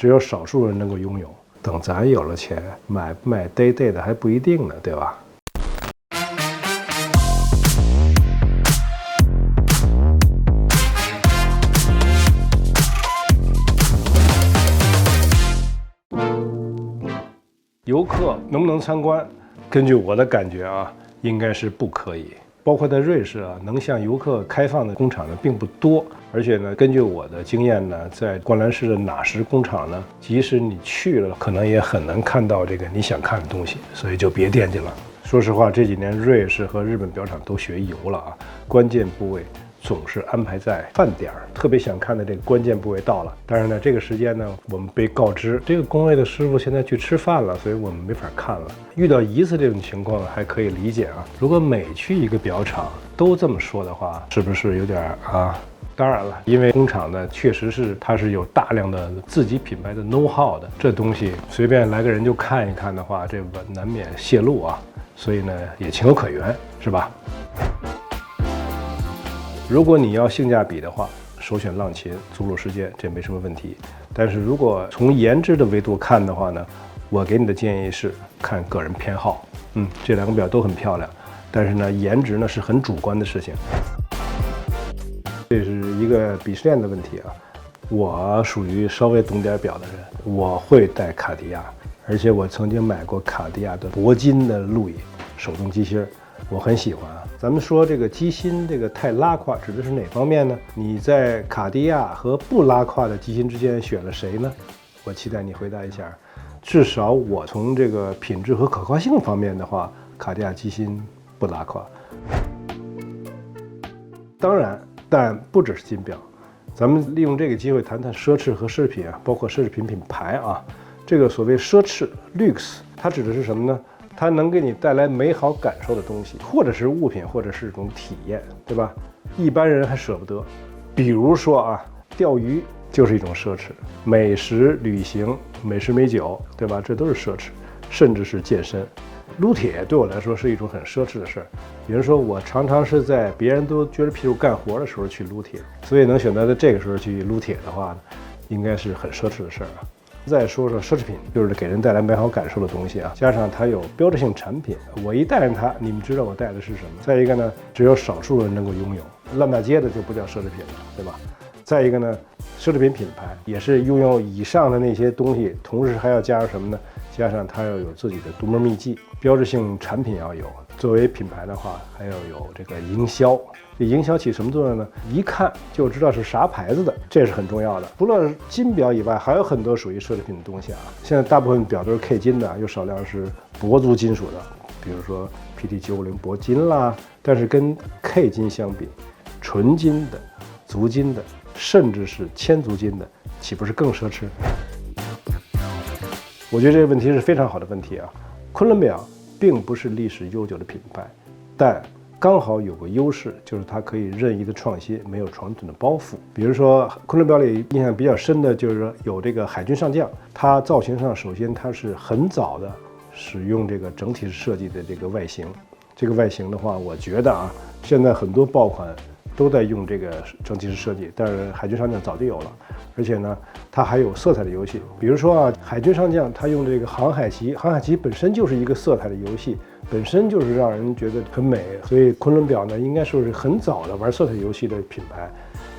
只有少数人能够拥有。等咱有了钱，买不买 day 的还不一定呢，对吧？游客能不能参观？根据我的感觉啊，应该是不可以。包括在瑞士啊，能向游客开放的工厂呢并不多。而且呢，根据我的经验呢，在灌篮市的哪什工厂呢，即使你去了，可能也很难看到这个你想看的东西，所以就别惦记了。说实话，这几年瑞士和日本表厂都学游了啊，关键部位总是安排在饭点儿，特别想看的这个关键部位到了。当然呢，这个时间呢，我们被告知这个工位的师傅现在去吃饭了，所以我们没法看了。遇到一次这种情况还可以理解啊，如果每去一个表厂都这么说的话，是不是有点啊？当然了，因为工厂呢，确实是它是有大量的自己品牌的 know how 的，这东西随便来个人就看一看的话，这难免泄露啊，所以呢也情有可原，是吧？如果你要性价比的话，首选浪琴、祖鲁世界，这没什么问题。但是如果从颜值的维度看的话呢，我给你的建议是看个人偏好。这两个表都很漂亮，但是呢，颜值呢是很主观的事情。这是一个鄙视链的问题啊！我属于稍微懂点表的人，我会戴卡地亚，而且我曾经买过卡地亚的铂金的路易手动机芯，我很喜欢啊。咱们说这个机芯这个太拉胯指的是哪方面呢？你在卡地亚和不拉胯的机芯之间选了谁呢？我期待你回答一下。至少我从这个品质和可靠性方面的话，卡地亚机芯不拉胯。当然。但不只是金表，咱们利用这个机会谈谈奢侈和奢侈品啊，包括奢侈品品牌啊。这个所谓奢侈 luxe， 它指的是什么呢？它能给你带来美好感受的东西，或者是物品，或者是一种体验，对吧？一般人还舍不得。比如说啊，钓鱼就是一种奢侈，美食、旅行、美食美酒，对吧？这都是奢侈，甚至是健身。撸铁对我来说是一种很奢侈的事儿，比如说我常常是在别人都撅着屁股干活的时候去撸铁，所以能选择在这个时候去撸铁的话，应该是很奢侈的事儿啊。再说说奢侈品，就是给人带来美好感受的东西啊，加上它有标志性产品，我一带上它，你们知道我带的是什么。再一个呢，只有少数人能够拥有，烂大街的就不叫奢侈品了，对吧？再一个呢，奢侈品品牌也是拥有以上的那些东西，同时还要加上什么呢？加上它要有自己的独门秘技，标志性产品要有。作为品牌的话，还要有这个营销。这营销起什么作用呢？一看就知道是啥牌子的，这是很重要的。除了金表以外，还有很多属于奢侈品的东西啊。现在大部分表都是 K 金的，有少量是铂族金属的，比如说 PT950铂金啦。但是跟 K 金相比，纯金的、足金的，甚至是铅足金的，岂不是更奢侈？我觉得这个问题是非常好的问题啊。昆仑表并不是历史悠久的品牌，但刚好有个优势，就是它可以任意的创新，没有传统的包袱。比如说昆仑表里印象比较深的就是有这个海军上将，它造型上首先它是很早的使用这个整体设计的这个外形。这个外形的话，我觉得啊，现在很多爆款都在用这个整体式设计，但是海军上将早就有了。而且呢，它还有色彩的游戏，比如说啊，海军上将它用这个航海旗，航海旗本身就是一个色彩的游戏，本身就是让人觉得很美，所以昆仑表呢，应该说是很早的玩色彩游戏的品牌。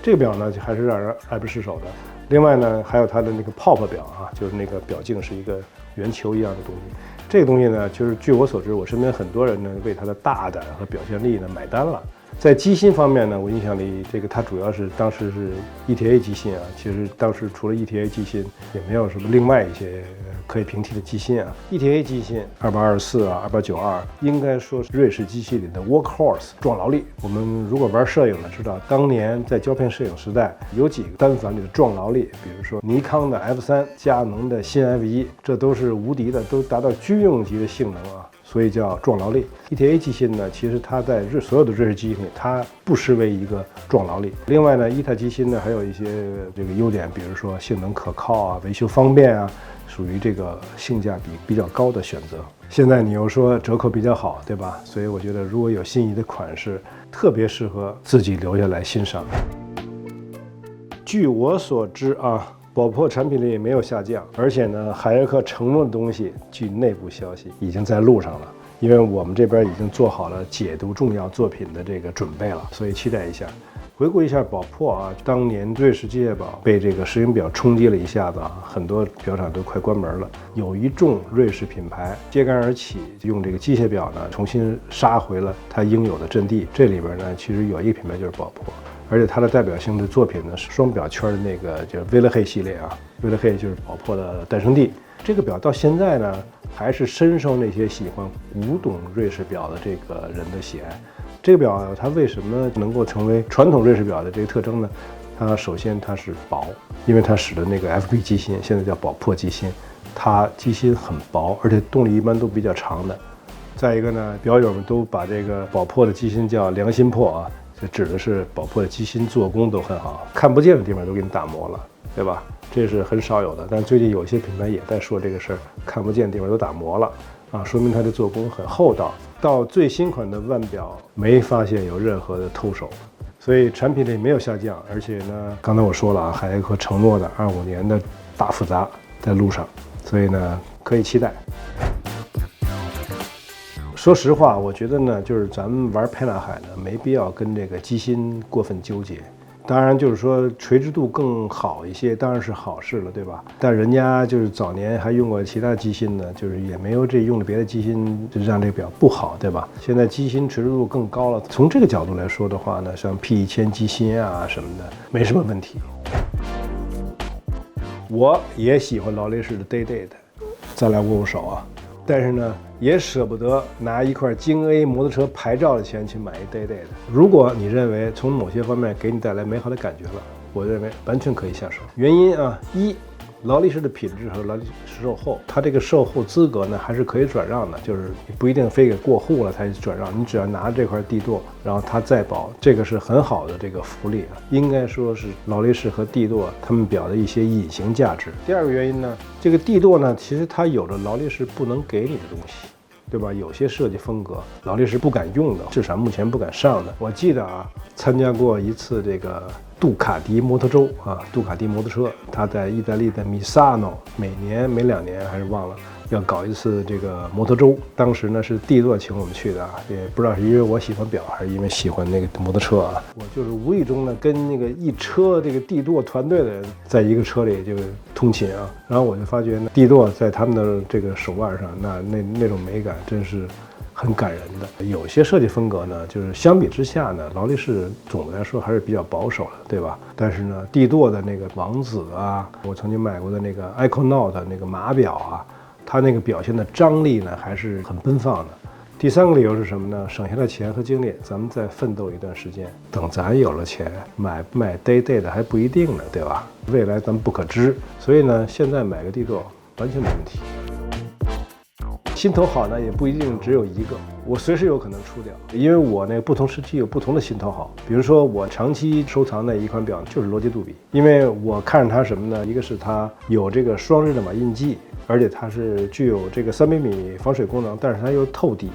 这个表呢，还是让人爱不释手的。另外呢，还有它的那个泡泡表啊，就是那个表径是一个圆球一样的东西。这个东西呢，就是据我所知，我身边很多人呢为它的大胆和表现力呢买单了。在机芯方面呢，我印象里这个它主要是当时是 ETA 机芯啊，其实当时除了 ETA 机芯，也没有什么另外一些可以平替的机芯啊。ETA 机芯2824啊，2892，应该说是瑞士机器里的 workhorse 壮劳力。我们如果玩摄影的知道，当年在胶片摄影时代，有几个单反里的壮劳力，比如说尼康的 F3、佳能的新 F1，这都是无敌的，都达到军用级的性能啊。所以叫壮劳力。ETA 机芯呢，其实它在所有的瑞士机芯里，它不失为一个壮劳力。另外呢，ETA 机芯呢还有一些这个优点，比如说性能可靠啊，维修方便啊，属于这个性价比比较高的选择。现在你又说折扣比较好，对吧？所以我觉得如果有心仪的款式，特别适合自己留下来欣赏。据我所知啊，宝珀产品力没有下降，而且呢，海耶克承诺的东西，据内部消息已经在路上了。因为我们这边已经做好了解读重要作品的这个准备了，所以期待一下。回顾一下宝珀啊，当年瑞士机械表被这个石英表冲击了一下子啊，很多表厂都快关门了。有一众瑞士品牌揭竿而起，用这个机械表呢重新杀回了它应有的阵地。这里边呢，其实有一个品牌就是宝珀，而且它的代表性的作品呢是双表圈的那个叫威勒黑系列啊，威勒黑就是宝珀的诞生地。这个表到现在呢，还是深受那些喜欢古董瑞士表的这个人的喜爱。这个表它为什么能够成为传统瑞士表的这个特征呢？它首先它是薄，因为它使的那个 FB 机芯，现在叫宝珀机芯，它机芯很薄，而且动力一般都比较长的。再一个呢，表友们都把这个宝珀的机芯叫良心珀啊，这指的是宝珀的机芯做工都很好，看不见的地方都给你打磨了，对吧？这是很少有的，但最近有些品牌也在说这个事儿，看不见的地方都打磨了啊，说明它的做工很厚道。到最新款的腕表没发现有任何的偷手，所以产品力没有下降，而且呢，刚才我说了啊，海耶克承诺的25年的大复杂在路上，所以呢可以期待。说实话，我觉得呢，就是咱们玩沛纳海呢，没必要跟这个机芯过分纠结。当然，就是说垂直度更好一些，当然是好事了，对吧？但人家就是早年还用过其他机芯呢，就是也没有这用了别的机芯，就让这个表不好，对吧？现在机芯垂直度更高了，从这个角度来说的话呢，像 P1000机芯啊什么的，没什么问题。我也喜欢劳力士的 Day-Day 的，再来握握手啊！但是呢，也舍不得拿一块京 A 摩托车牌照的钱去买一 Day-Day 的。如果你认为从某些方面给你带来美好的感觉了，我认为完全可以下手。原因啊，一，劳力士的品质和劳力士售后，它这个售后资格呢还是可以转让的，就是你不一定非给过户了才转让，你只要拿这块帝舵，然后它再保，这个是很好的这个福利啊，应该说是劳力士和帝舵他们表的一些隐形价值。第二个原因呢，这个帝舵呢，其实它有着劳力士不能给你的东西。对吧？有些设计风格，劳力士不敢用的，至少目前不敢上的。我记得啊，参加过一次这个杜卡迪摩托周啊，杜卡迪摩托车，它在意大利的米萨诺，每年每2年还是忘了，要搞一次这个摩托周。当时呢是帝舵请我们去的啊，也不知道是因为我喜欢表，还是因为喜欢那个摩托车啊。我就是无意中呢跟那个一车这个帝舵团队的人在一个车里就通勤啊，然后我就发觉呢，帝舵在他们的这个手腕上，那种美感真是很感人的。有些设计风格呢，就是相比之下呢，劳力士总的来说还是比较保守的，对吧？但是呢，帝舵的那个王子啊，我曾经买过的那个 Econaut 那个马表啊，它那个表现的张力呢，还是很奔放的。第三个理由是什么呢？省下了钱和精力，咱们再奋斗一段时间，等咱有了钱，买不买 Day-Day 的还不一定呢，对吧？未来咱们不可知，所以呢，现在买个帝舵完全没问题。心头好呢，也不一定只有一个，我随时有可能出掉，因为我那个不同时期有不同的心头好。比如说，我长期收藏的一款表就是罗杰杜比，因为我看着它什么呢？一个是它有这个双日的码印记，而且它是具有这个300米防水功能，但是它又透底。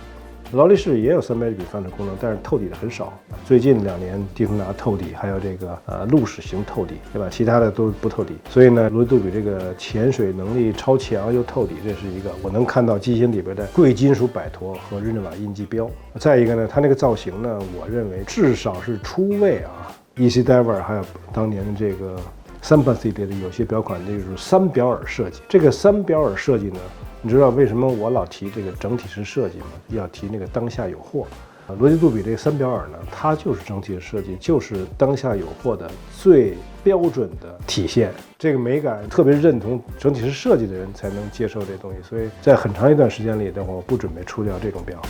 劳力士也有300米防水功能，但是透底的很少。最近2年，蒂芙拿透底，还有这个路史型透底，对吧？其他的都不透底。所以呢，罗杰杜比这个潜水能力超强又透底，这是一个我能看到机芯里边的贵金属摆陀和日内瓦印记标。再一个呢，它那个造型呢，我认为至少是出位啊。EC Diver 还有当年的这个3系列的有些表款，就是3表耳设计。这个3表耳设计呢，你知道为什么我老提这个整体式设计吗？要提那个当下有货。罗杰杜比这个3表耳呢，它就是整体式设计，就是当下有货的最标准的体现。这个美感特别认同整体式设计的人才能接受这东西，所以在很长一段时间里，我不准备出掉这种表。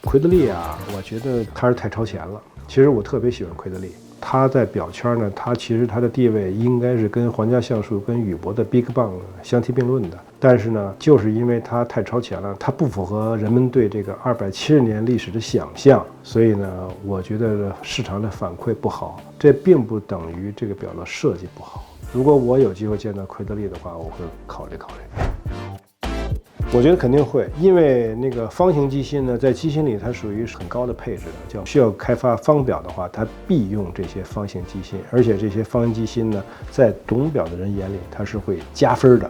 奎德利啊，我觉得它是太超前了。其实我特别喜欢奎德利。它在表圈呢，它其实它的地位应该是跟皇家橡树、跟宇舶的 Big Bang 相提并论的。但是呢，就是因为它太超前了，它不符合人们对这个270年历史的想象，所以呢，我觉得市场的反馈不好。这并不等于这个表的设计不好。如果我有机会见到奎德利的话，我会考虑考虑。我觉得肯定会，因为那个方形机芯呢，在机芯里它属于很高的配置的，叫需要开发方表的话，它必用这些方形机芯，而且这些方形机芯呢，在懂表的人眼里，它是会加分的。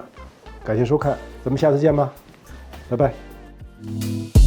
感谢收看，咱们下次见吧，拜拜。